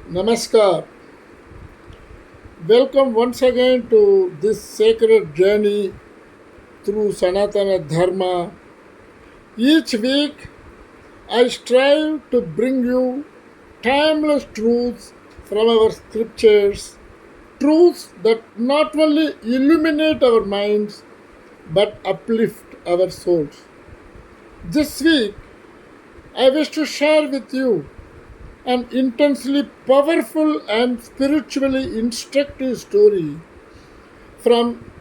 Namaskar. Welcome once again to this sacred journey through Sanatana Dharma. Each week, I strive to bring you timeless truths from our scriptures, truths that not only illuminate our minds but uplift our souls. This week, I wish to share with you an intensely powerful and spiritually instructive story from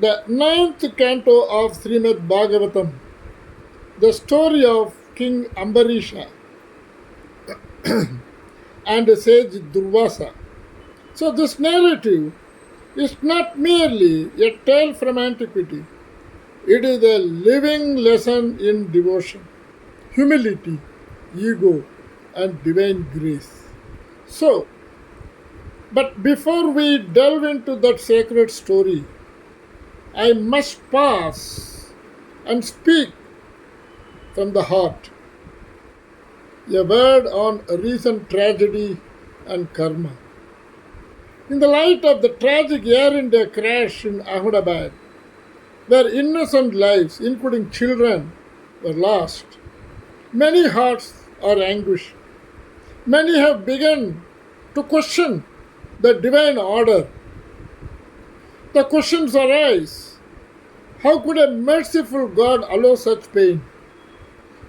the ninth canto of Srimad Bhagavatam, the story of King Ambarish and sage Durvasa. So, this narrative is not merely a tale from antiquity, it is a living lesson in devotion, humility, ego, and divine grace. So, but before we delve into that sacred story, I must pause and speak from the heart. A word on recent tragedy and karma. In the light of the tragic Air India crash in Ahmedabad, where innocent lives, including children, were lost, many hearts are anguished. Many have begun to question the divine order. The questions arise: how could a merciful God allow such pain?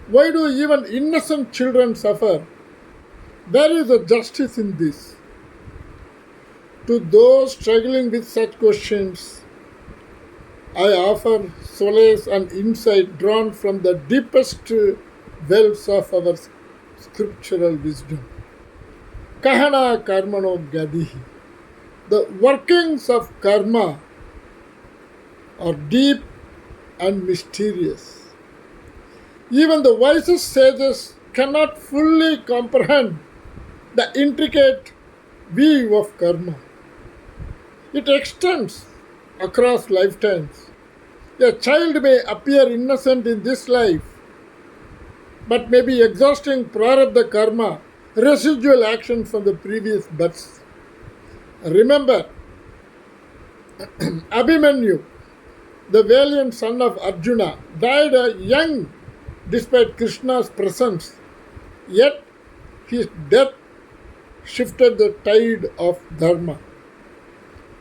Why do even innocent children suffer? Where is the justice in this? To those struggling with such questions, I offer solace and insight drawn from the deepest wells of our scriptural wisdom. Kahana karmano gadihi. The workings of karma are deep and mysterious. Even the wisest sages cannot fully comprehend the intricate weave of karma. It extends across lifetimes. A child may appear innocent in this life, but may be exhausting prarabdha karma, residual action from the previous births. Remember, Abhimanyu, the valiant son of Arjuna, died young despite Krishna's presence, yet his death shifted the tide of Dharma.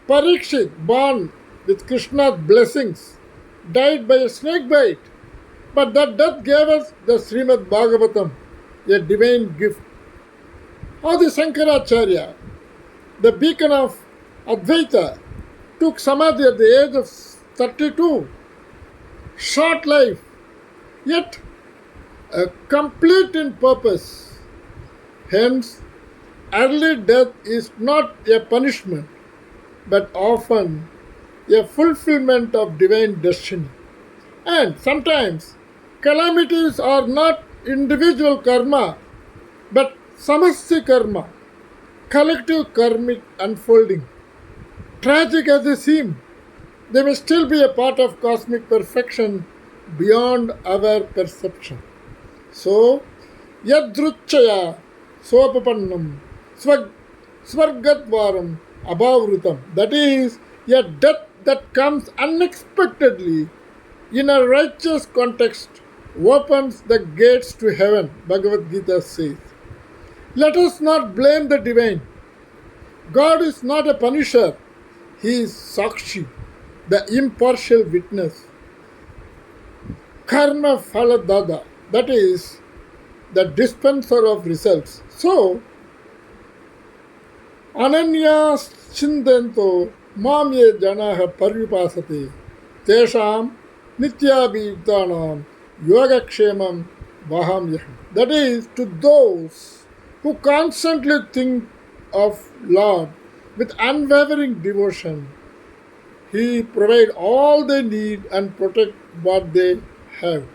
Parikshit, born with Krishna's blessings, died by a snake bite, but that death gave us the Srimad Bhagavatam, a divine gift. Adi Sankaracharya, the beacon of Advaita, took Samadhi at the age of 32. Short life, yet complete in purpose. Hence, early death is not a punishment, but often a fulfillment of divine destiny. And sometimes, calamities are not individual karma, but samasti karma, collective karmic unfolding. Tragic as they seem, they may still be a part of cosmic perfection beyond our perception. So, yadruchaya swapapannam swargatvaram abhavrutam. That is, a death that comes unexpectedly in a righteous context opens the gates to heaven, Bhagavad Gita says. Let us not blame the divine. God is not a punisher, He is Sakshi, the impartial witness. Karma Phaladada, that is, the dispenser of results. So, Ananya Chindanto Mam ye Janaha Parvipasate Tesham Nityabhiktanam Yogakshemam Vaham Yaham. That is, to those who constantly think of Lord with unwavering devotion, He provides all they need and protect what they have.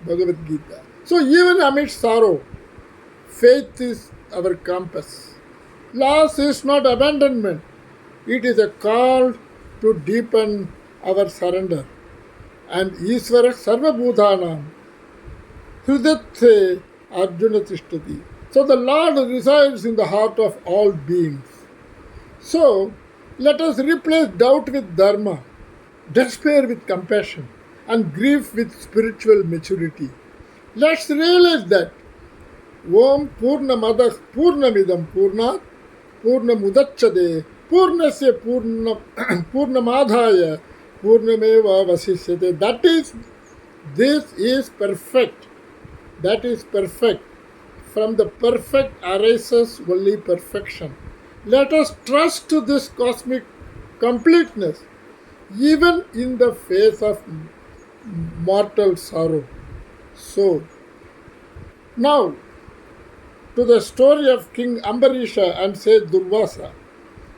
Bhagavad Gita. So even amidst sorrow, faith is our compass. Loss is not abandonment. It is a call to deepen our surrender. And Isvara Sarvabhutanam Hridate Arjuna Tishtati. So the Lord resides in the heart of all beings. So let us replace doubt with dharma, despair with compassion, and grief with spiritual maturity. Let's realize that Om Purnamadah Purnamidam Purnat Purnamudachade Purnasya Purnamadhaya Purnameva Vasishyate. This is perfect. That is perfect. From the perfect arises only perfection. Let us trust to this cosmic completeness, even in the face of mortal sorrow. So, now to the story of King Ambarisha and sage Durvasa.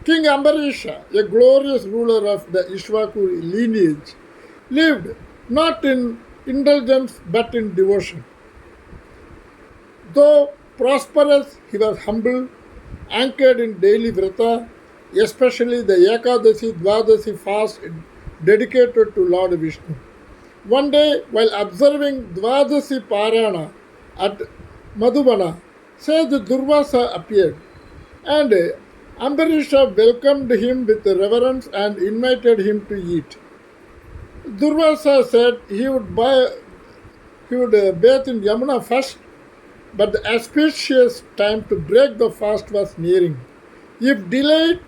King Ambarisha, a glorious ruler of the Ishvaku lineage, lived not in indulgence but in devotion. Though prosperous, he was humble, anchored in daily vrata, especially the Ekadasi Dvadasi fast dedicated to Lord Vishnu. One day, while observing Dvadasi Parana at Madhubana, sage Durvasa appeared, and Ambarisha welcomed him with reverence and invited him to eat. Durvasa said he would bathe in Yamuna first, but the auspicious time to break the fast was nearing. If delayed,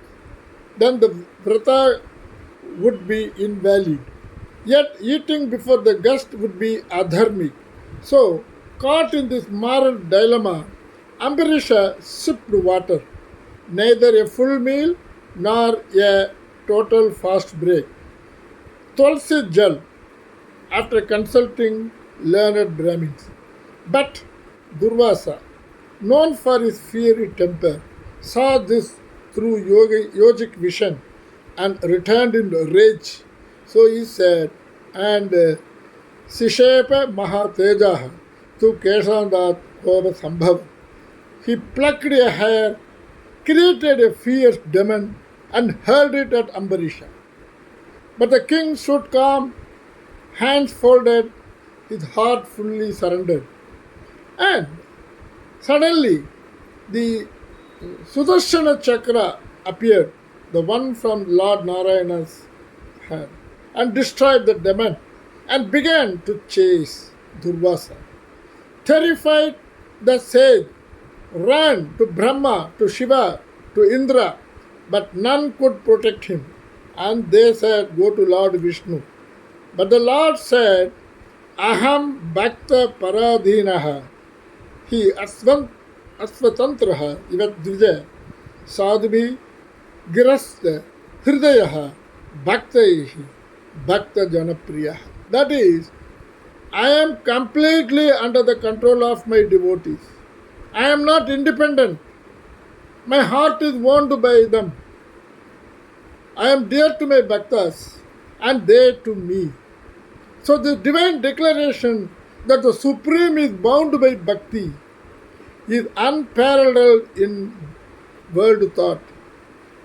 then the vrata would be invalid. Yet eating before the guest would be adharmic. So, caught in this moral dilemma, Ambarisha sipped water, neither a full meal nor a total fast break. Tulsi Jal, after consulting learned Brahmins. But Durvasa, known for his fiery temper, saw this through yogic vision and returned in rage. So he said, and Sishepa Mahatejaha tu Keshandat Koba Sambhav. He plucked a hair, created a fierce demon, and hurled it at Ambarisha. But the king stood calm, hands folded, his heart fully surrendered. And suddenly the Sudarshana Chakra appeared, the one from Lord Narayana's hand, and destroyed the demon and began to chase Durvasa. Terrified, the sage ran to Brahma, to Shiva, to Indra, but none could protect him. And they said, go to Lord Vishnu. But the Lord said, Aham Bhakta Paradhinaha. He Asvatantraha Ivat Dvija Sadhvi Girasta Hridayaha Bhaktaihi Bhakta Janapriya. That is, I am completely under the control of my devotees. I am not independent. My heart is owned by them. I am dear to my bhaktas and they to me. So the divine declaration that the Supreme is bound by bhakti is unparalleled in world thought.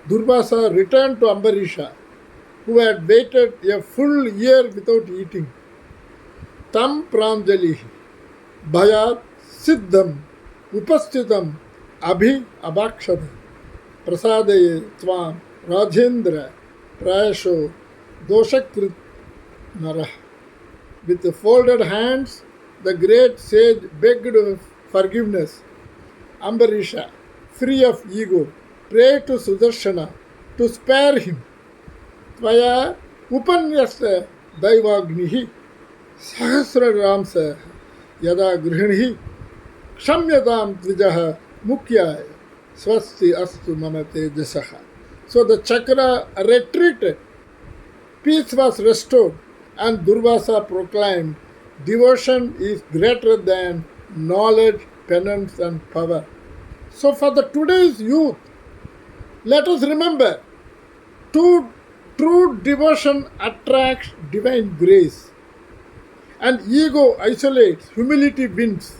Durvasa returned to Ambarisha, who had waited a full year without eating. Tam pranjali bhayat siddham upasthitam abhi abhakshad prasadaye tvam Rajendra Prayasho Doshakrit Narah. With folded hands, the great sage begged forgiveness. Ambarisha, free of ego, prayed to Sudarshana to spare him. Tvaya upanyasta daivagnihi sahasra ramsa yada grihnihi kshamyatam tvijaha mukyaya swasti astu mama tejasaha. So the chakra retreated, peace was restored, and Durvasa proclaimed, devotion is greater than knowledge, penance, and power. So for the today's youth, let us remember, true devotion attracts divine grace, and ego isolates, humility wins.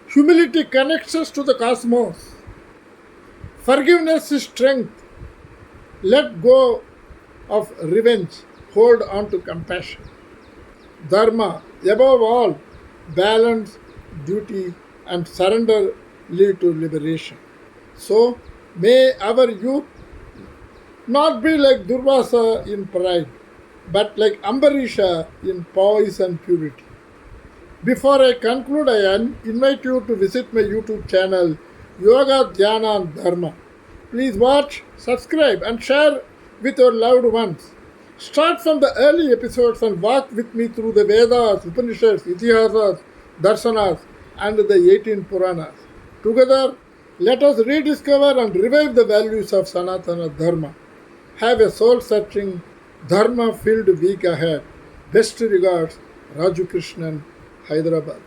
Humility connects us to the cosmos. Forgiveness is strength. Let go of revenge, hold on to compassion. Dharma, above all, balance, duty, and surrender lead to liberation. So, may our youth not be like Durvasa in pride, but like Ambarisha in poise and purity. Before I conclude, I invite you to visit my YouTube channel, Yoga, Dhyana and Dharma. Please watch, subscribe, and share with your loved ones. Start from the early episodes and walk with me through the Vedas, Upanishads, Itihasas, Darsanas, and the 18 Puranas. Together, let us rediscover and revive the values of Sanatana Dharma. Have a soul searching, Dharma filled week ahead. Best regards, Raju Krishnan, Hyderabad.